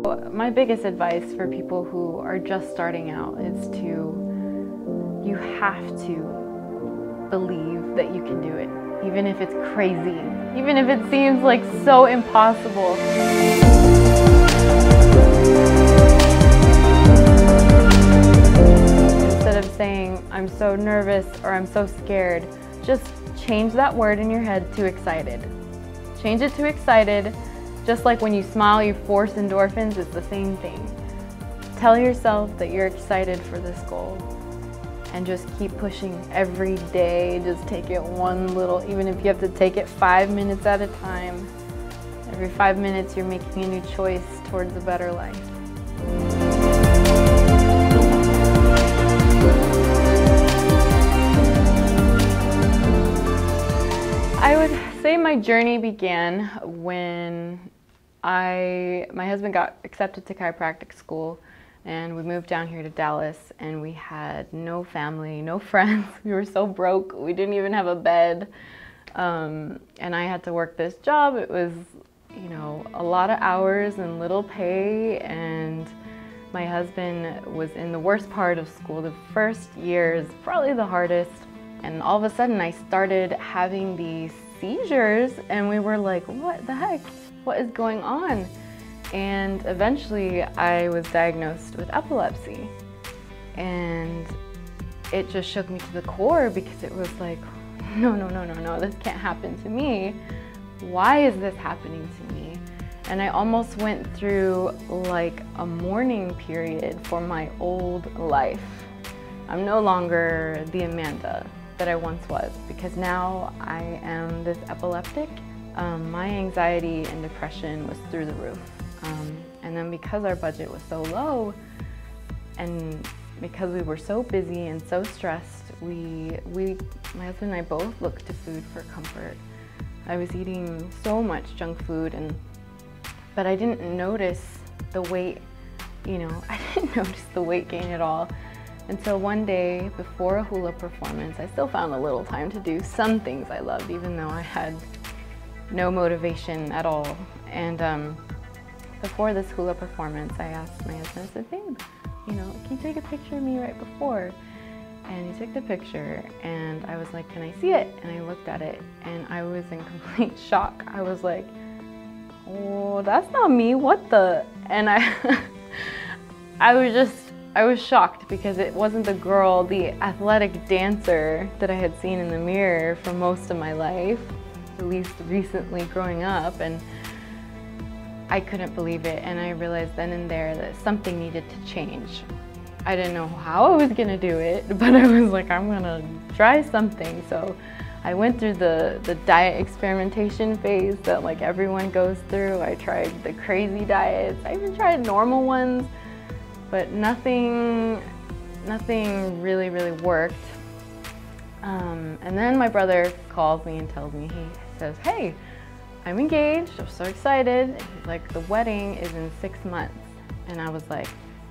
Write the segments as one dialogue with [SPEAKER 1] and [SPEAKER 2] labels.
[SPEAKER 1] My biggest advice for people who are just starting out is you have to believe that you can do it, even if it's crazy, even if it seems like so impossible. Instead of saying, I'm so nervous or I'm so scared, just change that word in your head to excited. Change it to excited. Just like when you smile, you force endorphins, it's the same thing. Tell yourself that you're excited for this goal and just keep pushing every day. Just take it one little, even if you have to take it 5 minutes at a time. Every 5 minutes, you're making a new choice towards a better life. I would say my journey began when my husband got accepted to chiropractic school, and we moved down here to Dallas, and we had no family, no friends. We were so broke, we didn't even have a bed, and I had to work this job. It was, you know, a lot of hours and little pay, and my husband was in the worst part of school. The first year is probably the hardest, and all of a sudden I started having these seizures, and we were like, what the heck? What is going on? And eventually I was diagnosed with epilepsy, and it just shook me to the core because it was like, no, this can't happen to me. Why is this happening to me? And I almost went through like a mourning period for my old life. I'm no longer the Amanda that I once was, because now I am this epileptic. My anxiety and depression was through the roof. And then because our budget was so low, and because we were so busy and so stressed, my husband and I both looked to food for comfort. I was eating so much junk food, but I didn't notice the weight, I didn't notice the weight gain at all. Until one day before a hula performance, I still found a little time to do some things I loved, even though I had no motivation at all. And before this hula performance, I asked my husband, I said, babe, can you take a picture of me right before? And he took the picture, and I was like, can I see it? And I looked at it, and I was in complete shock. I was like, oh, that's not me, what the? And I was shocked, because it wasn't the girl, the athletic dancer that I had seen in the mirror for most of my life, at least recently growing up, and I couldn't believe it. And I realized then and there that something needed to change. I didn't know how I was gonna do it, but I was like, I'm gonna try something. So I went through the diet experimentation phase that like everyone goes through. I tried the crazy diets. I even tried normal ones, but nothing really worked. And then my brother calls me and tells me, he says, hey, I'm engaged, I'm so excited. He's like, the wedding is in 6 months. And I was like,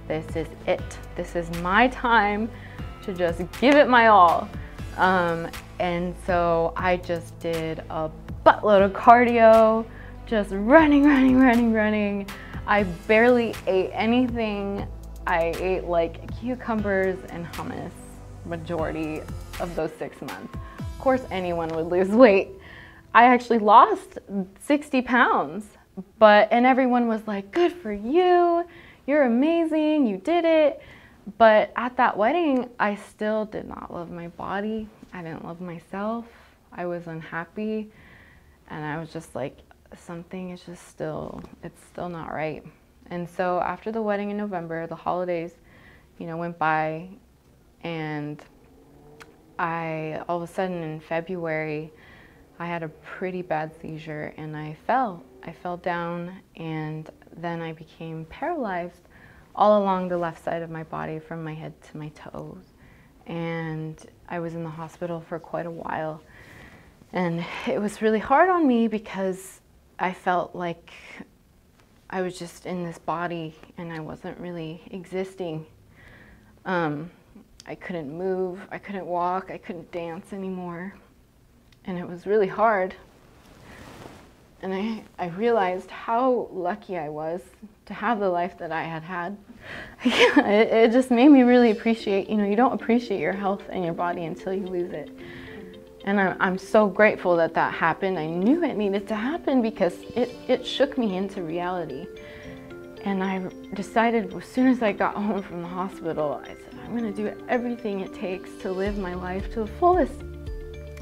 [SPEAKER 1] this is it. This is my time to just give it my all. And so I just did a buttload of cardio, just running. I barely ate anything. I ate like cucumbers and hummus majority of those 6 months. Of course, anyone would lose weight. I actually lost 60 pounds, and everyone was like, good for you, you're amazing, you did it. But at that wedding, I still did not love my body. I didn't love myself. I was unhappy, and I was just like, something is just it's still not right. And so after the wedding in November, the holidays, went by, and all of a sudden in February, I had a pretty bad seizure, and I fell down, and then I became paralyzed all along the left side of my body from my head to my toes. And I was in the hospital for quite a while. And it was really hard on me because I felt like I was just in this body and I wasn't really existing. I couldn't move, I couldn't walk, I couldn't dance anymore. And it was really hard. And I realized how lucky I was to have the life that I had had. It just made me really appreciate, you don't appreciate your health and your body until you lose it. And I'm so grateful that that happened. I knew it needed to happen because it shook me into reality. And I decided as soon as I got home from the hospital, I said, I'm gonna do everything it takes to live my life to the fullest.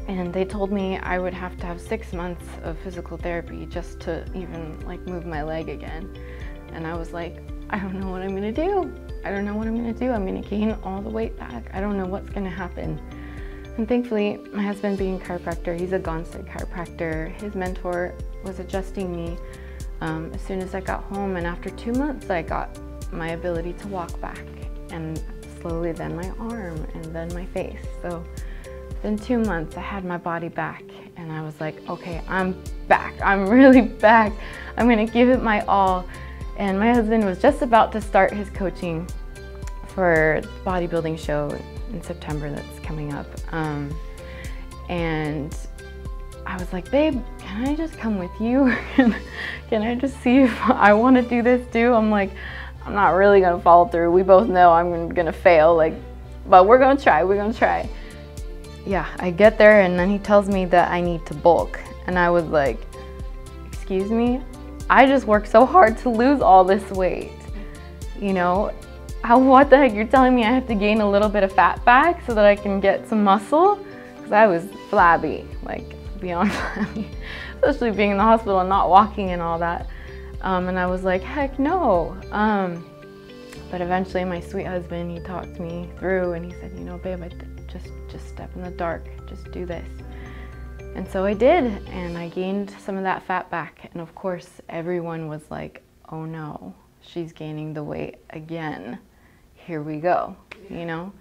[SPEAKER 1] And they told me I would have to have 6 months of physical therapy just to even move my leg again. And I was like, I don't know what I'm gonna do. I don't know what I'm gonna do. I'm gonna gain all the weight back. I don't know what's gonna happen. And thankfully, my husband being a chiropractor, he's a Gonstead chiropractor. His mentor was adjusting me as soon as I got home. And after 2 months, I got my ability to walk back. And slowly then my arm and then my face. So within 2 months, I had my body back. And I was like, okay, I'm back. I'm really back. I'm gonna give it my all. And my husband was just about to start his coaching for the bodybuilding show in September that's coming up. And I was like, babe, can I just come with you? Can I just see if I want to do this too? I'm like, I'm not really gonna follow through. We both know I'm gonna fail, but we're gonna try. Yeah, I get there and then he tells me that I need to bulk. And I was like, excuse me? I just worked so hard to lose all this weight. What the heck, you're telling me I have to gain a little bit of fat back so that I can get some muscle? Because I was flabby, beyond flabby, especially being in the hospital and not walking and all that. And I was like, heck no. But eventually my sweet husband, he talked me through and he said, babe, just step in the dark, just do this. And so I did, and I gained some of that fat back. And of course, everyone was like, oh no, she's gaining the weight again. Here we go, And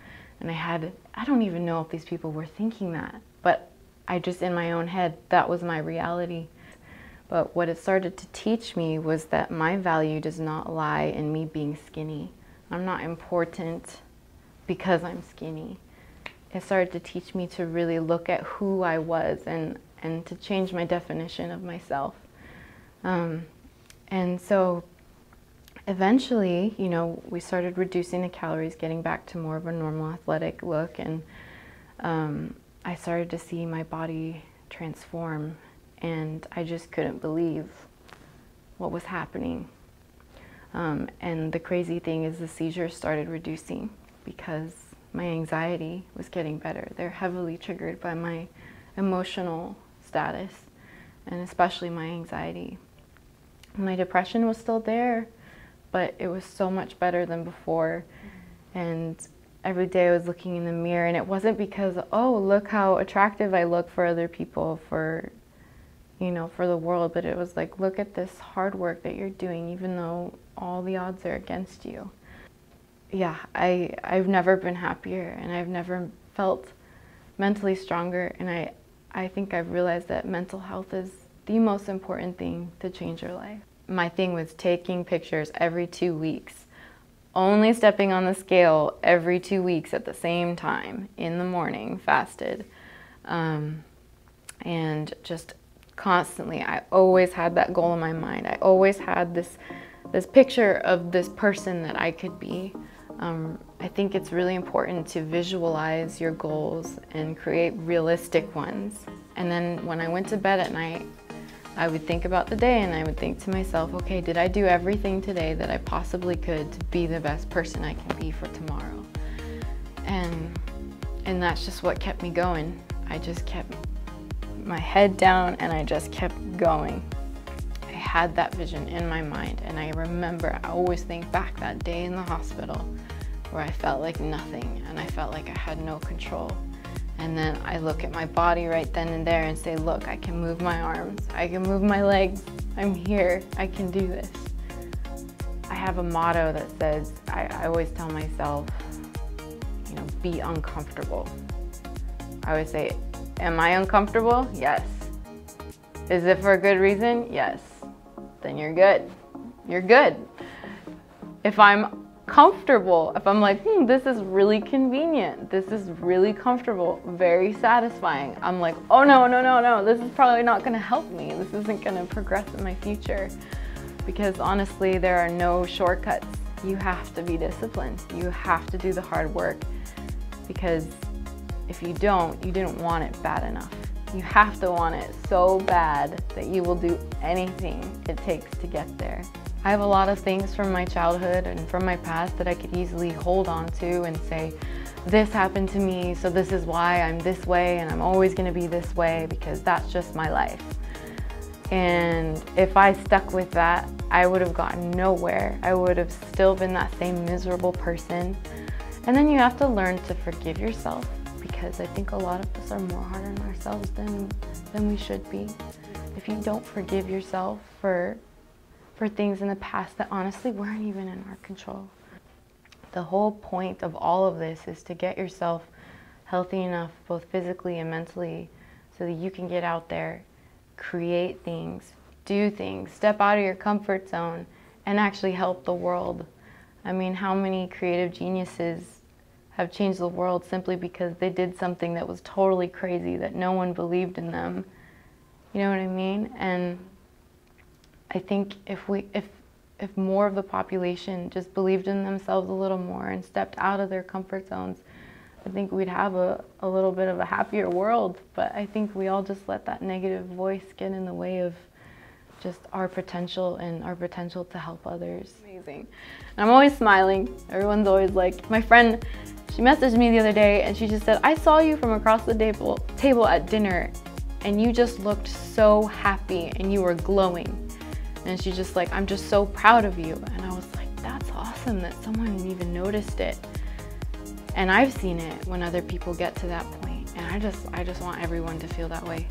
[SPEAKER 1] I don't even know if these people were thinking that, but I just, in my own head, that was my reality. But what it started to teach me was that my value does not lie in me being skinny. I'm not important because I'm skinny. It started to teach me to really look at who I was and to change my definition of myself. And so eventually, we started reducing the calories, getting back to more of a normal athletic look, and I started to see my body transform, and I just couldn't believe what was happening. And the crazy thing is the seizures started reducing because my anxiety was getting better. They're heavily triggered by my emotional status, and especially my anxiety. My depression was still there, but it was so much better than before. And every day I was looking in the mirror, and it wasn't because, oh, look how attractive I look for other people, for the world, but it was like, look at this hard work that you're doing, even though all the odds are against you. Yeah, I've never been happier, and I've never felt mentally stronger, and I think I've realized that mental health is the most important thing to change your life. My thing was taking pictures every 2 weeks, only stepping on the scale every 2 weeks at the same time, in the morning, fasted, and just constantly, I always had that goal in my mind. I always had this picture of this person that I could be. I think it's really important to visualize your goals and create realistic ones. And then when I went to bed at night, I would think about the day, and I would think to myself, okay, did I do everything today that I possibly could to be the best person I can be for tomorrow? And that's just what kept me going. I just kept my head down and I just kept going. I had that vision in my mind, and I remember, I always think back that day in the hospital where I felt like nothing and I felt like I had no control. And then I look at my body right then and there and say, look, I can move my arms, I can move my legs, I'm here, I can do this. I have a motto that says, I always tell myself, be uncomfortable. I always say, am I uncomfortable? Yes. Is it for a good reason? Yes. Then you're good. You're good. If I'm comfortable, if I'm like, this is really convenient, this is really comfortable, very satisfying, I'm like, oh no, no, no, no, this is probably not gonna help me. This isn't gonna progress in my future. Because honestly, there are no shortcuts. You have to be disciplined. You have to do the hard work, because if you don't, you didn't want it bad enough. You have to want it so bad that you will do anything it takes to get there. I have a lot of things from my childhood and from my past that I could easily hold on to and say, this happened to me, so this is why I'm this way, and I'm always gonna be this way because that's just my life. And if I stuck with that, I would have gotten nowhere. I would have still been that same miserable person. And then you have to learn to forgive yourself, because I think a lot of us are more hard on ourselves than we should be. If you don't forgive yourself for things in the past that honestly weren't even in our control. The whole point of all of this is to get yourself healthy enough, both physically and mentally, so that you can get out there, create things, do things, step out of your comfort zone, and actually help the world. I mean, how many creative geniuses have changed the world simply because they did something that was totally crazy, that no one believed in them? You know what I mean? And I think if more of the population just believed in themselves a little more and stepped out of their comfort zones, I think we'd have a little bit of a happier world. But I think we all just let that negative voice get in the way of just our potential and our potential to help others. Amazing. And I'm always smiling. Everyone's always like, my friend, she messaged me the other day and she just said, I saw you from across the table at dinner and you just looked so happy and you were glowing. And she's just like, I'm just so proud of you. And I was like, that's awesome that someone even noticed it. And I've seen it when other people get to that point. And I just want everyone to feel that way.